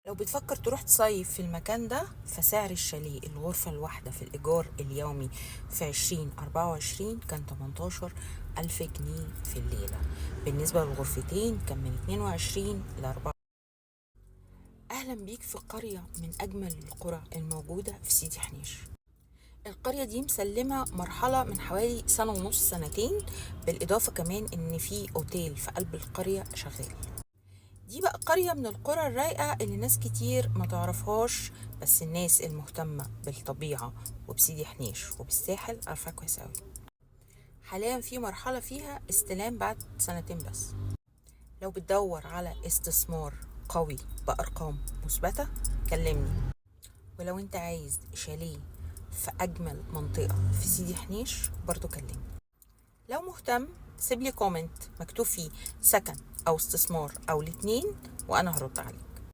لو بتفكر تروح تصيف في المكان ده، فسعر الشاليه الغرفة الواحدة في الإيجار اليومي في 2024 كان 18,000 جنيه في الليلة. بالنسبة للغرفتين كان من 22 ل 4. أهلا بيك في قرية من أجمل القرى الموجودة في سيدي حنيش. القرية دي مسلمة مرحلة من حوالي سنة ونص سنتين، بالإضافة كمان إن في أوتيل في قلب القرية شغال. دي بقى قرية من القرى الرايقة اللي ناس كتير ما تعرفهاش، بس الناس المهتمة بالطبيعة وبسيدي حنيش وبالساحل عارفاها كويس أوي. حاليا في مرحلة فيها استلام بعد سنتين بس. لو بتدور على استثمار قوي بأرقام مثبتة كلمني. ولو انت عايز شاليه في أجمل منطقة في سيدي حنيش برضو كلمني. لو مهتم سيبلي كومنت مكتوب فيه سكن أو استثمار أو الاتنين وأنا هرد عليك.